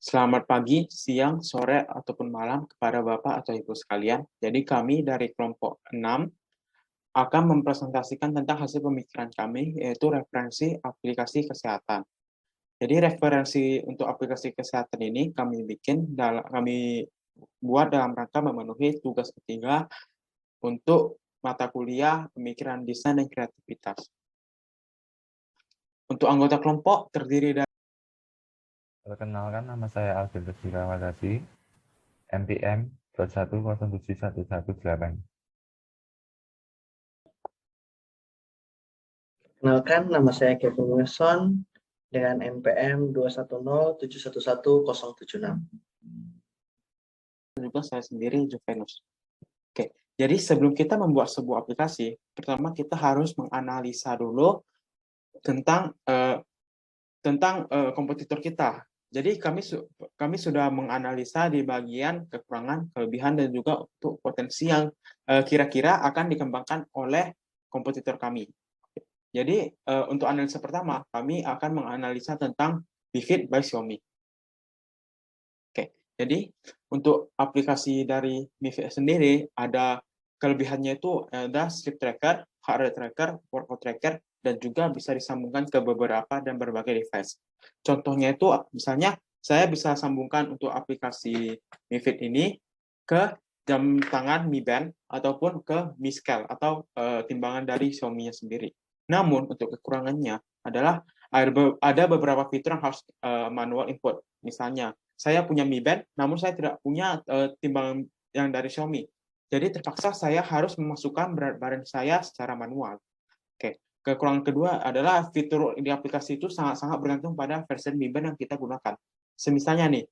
Selamat pagi, siang, sore, ataupun malam kepada Bapak atau Ibu sekalian. Jadi kami dari kelompok 6 akan mempresentasikan tentang hasil pemikiran kami, yaitu referensi aplikasi kesehatan. Jadi referensi untuk aplikasi kesehatan ini kami buat dalam rangka memenuhi tugas ketiga untuk mata kuliah pemikiran desain dan kreativitas. Untuk anggota kelompok terdiri dari Perkenalkan, nama saya Albertus Dirawadasi, NPM 2107118. Kenalkan, nama saya Kevin Wilson dengan NPM 210711076. juga saya sendiri, Juvenus. Oke, jadi sebelum kita membuat sebuah aplikasi, pertama kita harus menganalisa dulu tentang kompetitor kita. Jadi kami sudah menganalisa di bagian kekurangan, kelebihan, dan juga untuk potensi yang kira-kira akan dikembangkan oleh kompetitor kami. Jadi untuk analisa pertama, kami akan menganalisa tentang Bifit by Xiaomi. Oke, jadi untuk aplikasi dari Bifit sendiri ada kelebihannya itu ada sleep tracker, heart rate tracker, workout tracker, dan juga bisa disambungkan ke beberapa dan berbagai device. Contohnya itu misalnya saya bisa sambungkan untuk aplikasi Mi Fit ini ke jam tangan Mi Band ataupun ke Mi Scale atau timbangan dari Xiaomi-nya sendiri. Namun untuk kekurangannya adalah ada beberapa fitur yang harus manual input. Misalnya saya punya Mi Band, namun saya tidak punya timbangan yang dari Xiaomi. Jadi terpaksa saya harus memasukkan berat badan saya secara manual. Oke. Kekurangan kedua adalah fitur di aplikasi itu sangat-sangat bergantung pada versi Mi Band yang kita gunakan. Semisalnya nih,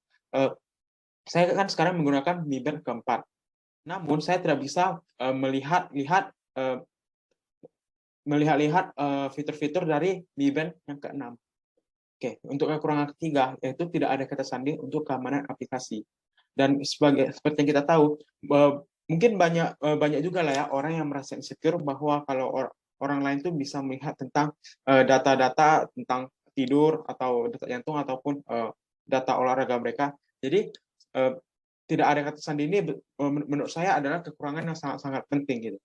saya kan sekarang menggunakan Mi Band keempat. Namun saya tidak bisa melihat-lihat fitur-fitur dari Mi Band yang keenam. Oke, untuk kekurangan ketiga yaitu tidak ada kata sandi untuk keamanan aplikasi. Dan seperti yang kita tahu, mungkin banyak juga lah ya orang yang merasa insecure bahwa kalau orang lain tuh bisa melihat tentang data-data tentang tidur atau detak jantung ataupun data olahraga mereka. Jadi tidak ada kata sandi ini menurut saya adalah kekurangan yang sangat-sangat penting gitu.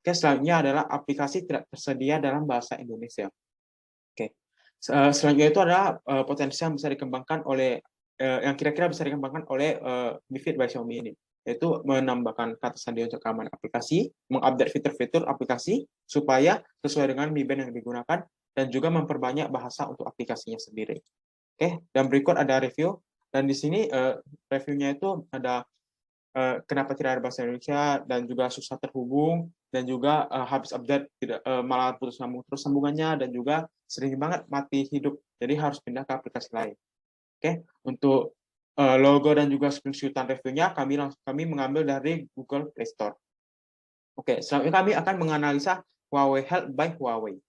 Oke, selanjutnya adalah aplikasi tidak tersedia dalam bahasa Indonesia. Oke. Selanjutnya itu adalah potensi yang bisa dikembangkan oleh yang kira-kira bisa dikembangkan oleh Mi Fit by Xiaomi ini, yaitu menambahkan kata sandi untuk keamanan aplikasi, mengupdate fitur-fitur aplikasi supaya sesuai dengan Mi Band yang digunakan, dan juga memperbanyak bahasa untuk aplikasinya sendiri. Oke, dan berikut ada review, dan di sini reviewnya itu ada kenapa tidak ada bahasa Indonesia dan juga susah terhubung dan juga habis update tidak malah putus sambung terus sambungannya dan juga sering banget mati hidup, jadi harus pindah ke aplikasi lain. Oke, untuk logo dan juga screenshotan reviewnya kami mengambil dari Google Play Store. Oke, selanjutnya kami akan menganalisa Huawei Health by Huawei.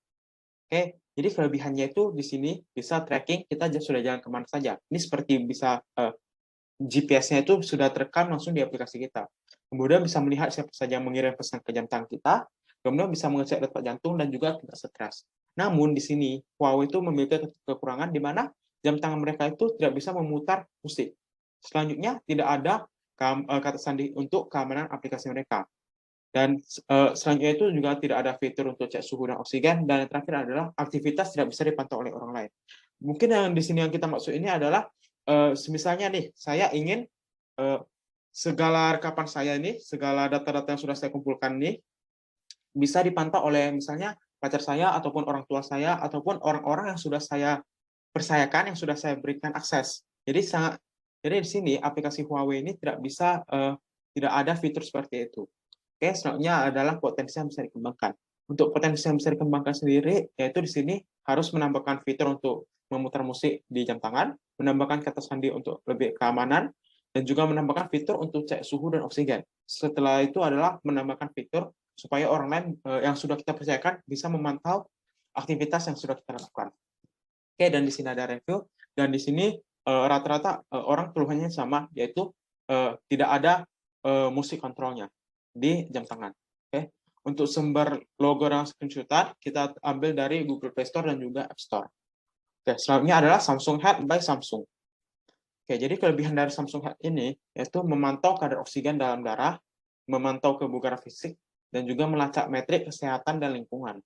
Oke, jadi kelebihannya itu di sini bisa tracking kita sudah jalan kemana saja. Ini seperti bisa GPS-nya itu sudah terekam langsung di aplikasi kita. Kemudian bisa melihat siapa saja yang mengirim pesan ke jam tangan kita, kemudian bisa mengecek detak jantung dan juga tidak stres. Namun di sini Huawei itu memiliki kekurangan di mana jam tangan mereka itu tidak bisa memutar musik. Selanjutnya tidak ada kata sandi untuk keamanan aplikasi mereka. Dan selanjutnya itu juga tidak ada fitur untuk cek suhu dan oksigen, dan yang terakhir adalah aktivitas tidak bisa dipantau oleh orang lain. Mungkin yang di sini yang kita maksud ini adalah misalnya nih, saya ingin segala rekapan saya ini, segala data-data yang sudah saya kumpulkan ini bisa dipantau oleh misalnya pacar saya ataupun orang tua saya ataupun orang-orang yang sudah saya percayakan, yang sudah saya berikan akses. Jadi di sini aplikasi Huawei ini tidak ada fitur seperti itu. Oke, selanjutnya adalah potensi yang bisa dikembangkan. Untuk potensi yang bisa dikembangkan sendiri, yaitu di sini harus menambahkan fitur untuk memutar musik di jam tangan, menambahkan kata sandi untuk lebih keamanan, dan juga menambahkan fitur untuk cek suhu dan oksigen. Setelah itu adalah menambahkan fitur supaya orang lain yang sudah kita percayakan bisa memantau aktivitas yang sudah kita lakukan. Oke, dan di sini ada review, dan di sini rata-rata orang keluhannya sama, yaitu tidak ada musik kontrolnya di jam tangan. Oke, untuk sumber logo dan screenshotan kita ambil dari Google Play Store dan juga App Store. Oke, selanjutnya adalah Samsung Health by Samsung. Oke, jadi kelebihan dari Samsung Health ini yaitu memantau kadar oksigen dalam darah, memantau kebugaran fisik, dan juga melacak metrik kesehatan dan lingkungan.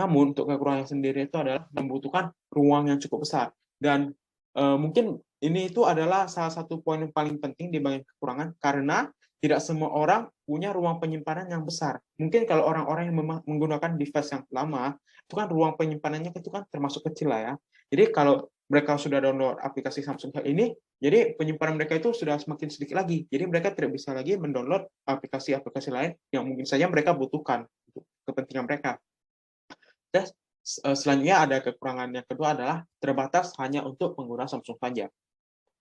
Namun untuk kekurangan sendiri itu adalah membutuhkan ruang yang cukup besar, dan mungkin ini itu adalah salah satu poin yang paling penting di bagian kekurangan, karena tidak semua orang punya ruang penyimpanan yang besar. Mungkin kalau orang-orang yang menggunakan device yang lama, itu kan ruang penyimpanannya itu kan termasuk kecil lah ya. Jadi kalau mereka sudah download aplikasi Samsung Health ini, jadi penyimpanan mereka itu sudah semakin sedikit lagi. Jadi mereka tidak bisa lagi mendownload aplikasi-aplikasi lain yang mungkin saja mereka butuhkan untuk kepentingan mereka. Dan selanjutnya ada kekurangan yang kedua adalah terbatas hanya untuk pengguna Samsung saja.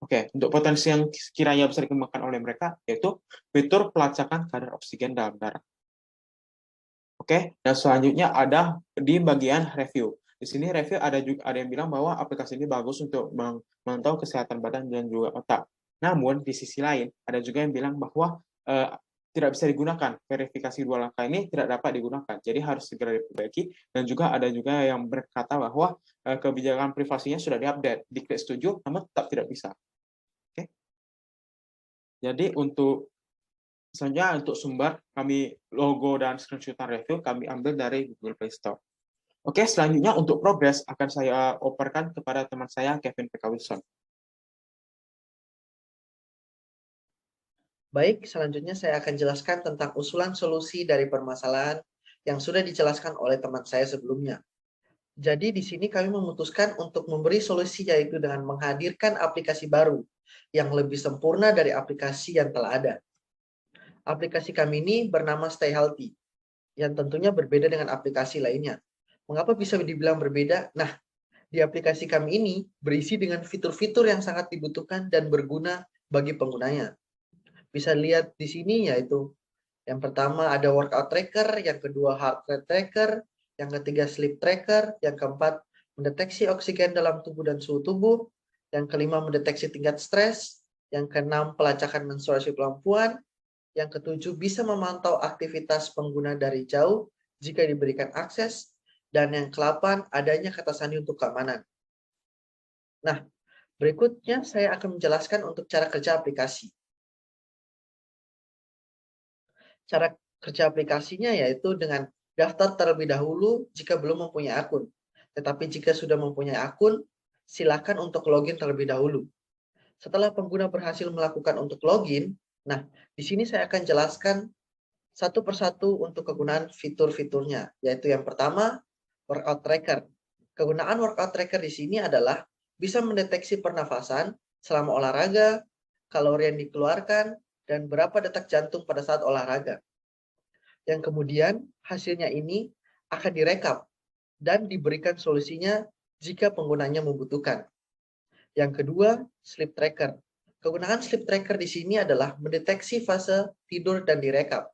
Oke, untuk potensi yang kiranya bisa dikembangkan oleh mereka, yaitu fitur pelacakan kadar oksigen dalam darah. Oke, dan selanjutnya ada di bagian review. Di sini review ada yang bilang bahwa aplikasi ini bagus untuk memantau kesehatan badan dan juga otak. Namun di sisi lain ada juga yang bilang bahwa tidak bisa digunakan. Verifikasi 2 langkah ini tidak dapat digunakan. Jadi harus segera diperbaiki. Dan juga ada juga yang berkata bahwa kebijakan privasinya sudah diupdate. Diklik setuju, namun tetap tidak bisa. Oke. Jadi selanjutnya untuk sumber, kami logo dan screenshotan review kami ambil dari Google Play Store. Oke, selanjutnya untuk progres akan saya operkan kepada teman saya, Kevin P. Wilson. Baik, selanjutnya saya akan jelaskan tentang usulan solusi dari permasalahan yang sudah dijelaskan oleh teman saya sebelumnya. Jadi di sini kami memutuskan untuk memberi solusi, yaitu dengan menghadirkan aplikasi baru yang lebih sempurna dari aplikasi yang telah ada. Aplikasi kami ini bernama Stay Healthy, yang tentunya berbeda dengan aplikasi lainnya. Mengapa bisa dibilang berbeda? Nah, di aplikasi kami ini berisi dengan fitur-fitur yang sangat dibutuhkan dan berguna bagi penggunanya. Bisa lihat di sini, yaitu yang pertama ada workout tracker, yang kedua heart rate tracker, yang ketiga sleep tracker, yang keempat mendeteksi oksigen dalam tubuh dan suhu tubuh, yang kelima mendeteksi tingkat stres, yang keenam pelacakan menstruasi perempuan, yang ketujuh bisa memantau aktivitas pengguna dari jauh jika diberikan akses, dan yang ke-8 adanya kata sandi untuk keamanan. Nah, berikutnya saya akan menjelaskan untuk cara kerja aplikasi. Cara kerja aplikasinya yaitu dengan daftar terlebih dahulu jika belum mempunyai akun. Tetapi jika sudah mempunyai akun, silakan untuk login terlebih dahulu. Setelah pengguna berhasil melakukan untuk login, nah di sini saya akan jelaskan satu persatu untuk kegunaan fitur-fiturnya, yaitu yang pertama, workout tracker. Kegunaan workout tracker di sini adalah bisa mendeteksi pernafasan selama olahraga, kalori yang dikeluarkan, dan berapa detak jantung pada saat olahraga. Yang kemudian hasilnya ini akan direkap dan diberikan solusinya jika penggunanya membutuhkan. Yang kedua, sleep tracker. Kegunaan sleep tracker di sini adalah mendeteksi fase tidur dan direkap,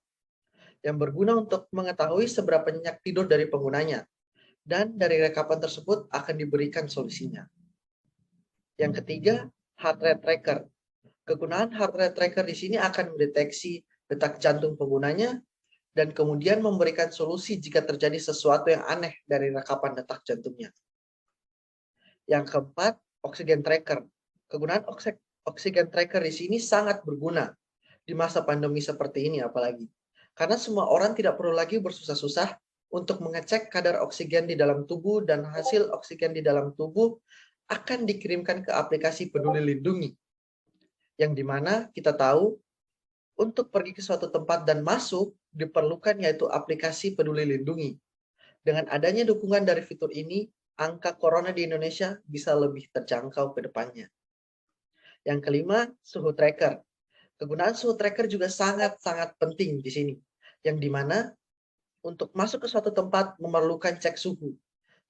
yang berguna untuk mengetahui seberapa nyenyak tidur dari penggunanya, dan dari rekapan tersebut akan diberikan solusinya. Yang ketiga, heart rate tracker. Kegunaan heart rate tracker di sini akan mendeteksi detak jantung penggunanya dan kemudian memberikan solusi jika terjadi sesuatu yang aneh dari rekapan detak jantungnya. Yang keempat, oksigen tracker. Kegunaan oksigen tracker di sini sangat berguna di masa pandemi seperti ini apalagi. Karena semua orang tidak perlu lagi bersusah-susah untuk mengecek kadar oksigen di dalam tubuh, dan hasil oksigen di dalam tubuh akan dikirimkan ke aplikasi Peduli Lindungi. Yang dimana kita tahu untuk pergi ke suatu tempat dan masuk diperlukan yaitu aplikasi Peduli Lindungi. Dengan adanya dukungan dari fitur ini, angka corona di Indonesia bisa lebih terjangkau ke depannya. Yang kelima, suhu tracker. Kegunaan suhu tracker juga sangat-sangat penting di sini, yang dimana untuk masuk ke suatu tempat memerlukan cek suhu.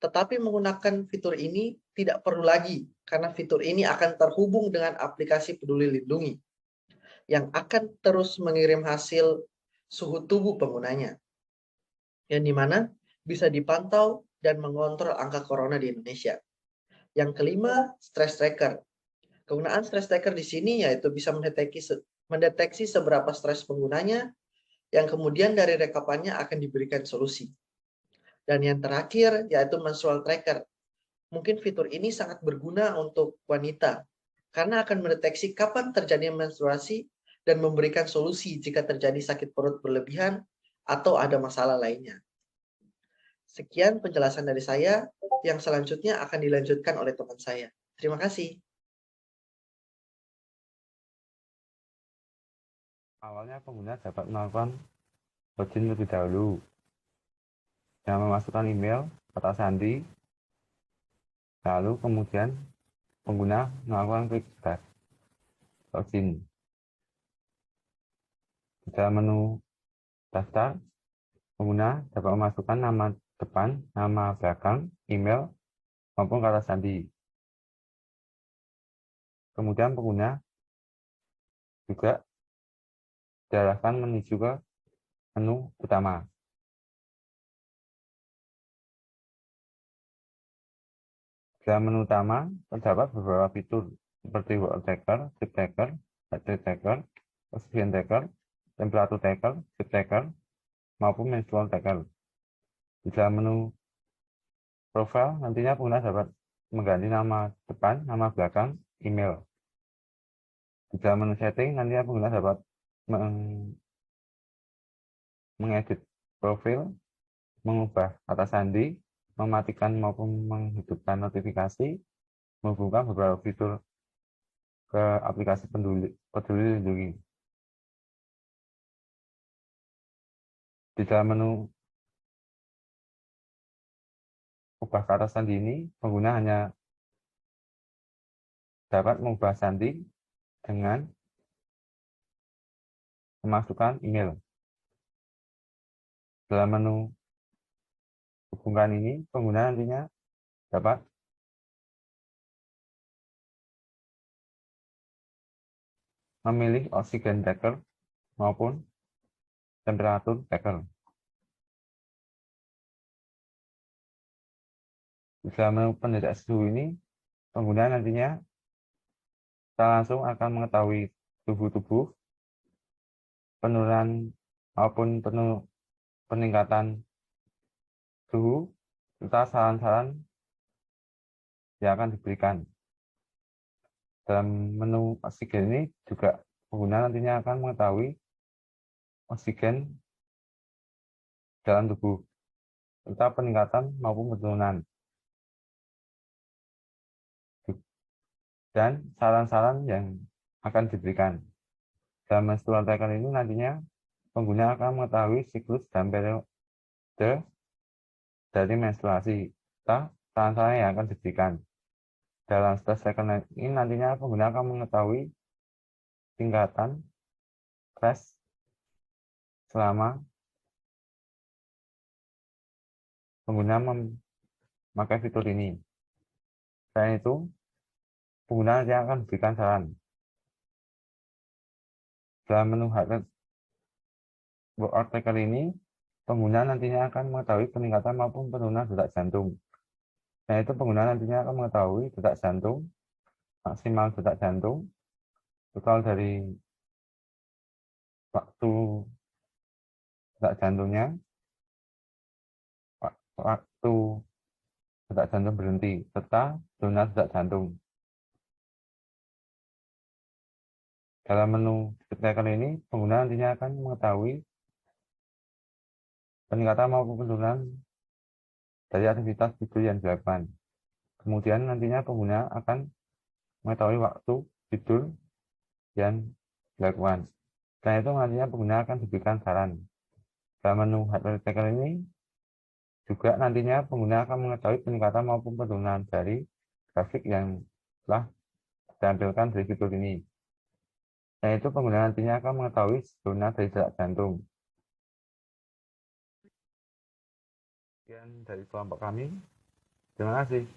Tetapi menggunakan fitur ini tidak perlu lagi, karena fitur ini akan terhubung dengan aplikasi Peduli Lindungi, yang akan terus mengirim hasil suhu tubuh penggunanya, yang dimana bisa dipantau dan mengontrol angka corona di Indonesia. Yang kelima, stress tracker. Kegunaan stress tracker di sini yaitu bisa mendeteksi seberapa stres penggunanya, yang kemudian dari rekapannya akan diberikan solusi. Dan yang terakhir yaitu menstrual tracker. Mungkin fitur ini sangat berguna untuk wanita, karena akan mendeteksi kapan terjadi menstruasi dan memberikan solusi jika terjadi sakit perut berlebihan atau ada masalah lainnya. Sekian penjelasan dari saya, yang selanjutnya akan dilanjutkan oleh teman saya. Terima kasih. Awalnya pengguna dapat melakukan login lebih dahulu dengan memasukkan email, kata sandi, lalu kemudian pengguna melakukan klik start login. Di dalam menu daftar, pengguna dapat memasukkan nama depan, nama belakang, email, maupun kata sandi. Kemudian pengguna juga diarahkan menuju ke menu utama. Dalam menu utama terdapat beberapa fitur seperti water tracker, sleep tracker, heart rate tracker, oxygen tracker, temperature tracker, sleep tracker, maupun menstrual tracker. Di dalam menu profile nantinya pengguna dapat mengganti nama depan, nama belakang, email. Di dalam menu setting nantinya pengguna dapat mengedit profil, mengubah kata sandi, mematikan maupun menghidupkan notifikasi, menghubungkan beberapa fitur ke aplikasi Peduli Lindungi. Di dalam menu ubah kata sandi ini, pengguna hanya dapat mengubah sandi dengan memasukkan email. Dalam menu hubungkan ini, pengguna nantinya dapat memilih oksigen tracker maupun temperatur tracker. Di dalam menu pendeteksi suhu ini, pengguna nantinya langsung akan mengetahui suhu tubuh, penurunan maupun peningkatan suhu, serta saran-saran yang akan diberikan. Dalam menu oksigen ini juga pengguna nantinya akan mengetahui oksigen dalam tubuh, serta peningkatan maupun penurunan. Dan saran-saran yang akan diberikan. Dalam menstrual tracker ini nantinya pengguna akan mengetahui siklus dan periode dari menstruasi, serta saran-saran yang akan diberikan. Dalam stress tracker ini nantinya pengguna akan mengetahui tingkatan stres selama pengguna memakai fitur ini. Selain itu, pengguna nanti akan diberikan saran. Dalam menu heart rate workout tracker ini, pengguna nantinya akan mengetahui peningkatan maupun penurunan detak jantung. Nah, itu pengguna nantinya akan mengetahui detak jantung, maksimal detak jantung, total dari waktu detak jantungnya, waktu detak jantung berhenti, serta donat detak jantung. Dalam menu sleep tracker ini, pengguna nantinya akan mengetahui peningkatan maupun penurunan dari aktivitas tidur yang dilakukan. Kemudian nantinya pengguna akan mengetahui waktu tidur yang dilakukan. Selain itu nantinya pengguna akan diberikan saran. Dalam menu heart rate tracker ini juga nantinya pengguna akan mengetahui peningkatan maupun penurunan dari grafik yang telah ditampilkan dari fitur ini. Selain itu pengguna nantinya akan mengetahui zona dari detak jantung. Sekian dari kelompok kami. Terima kasih.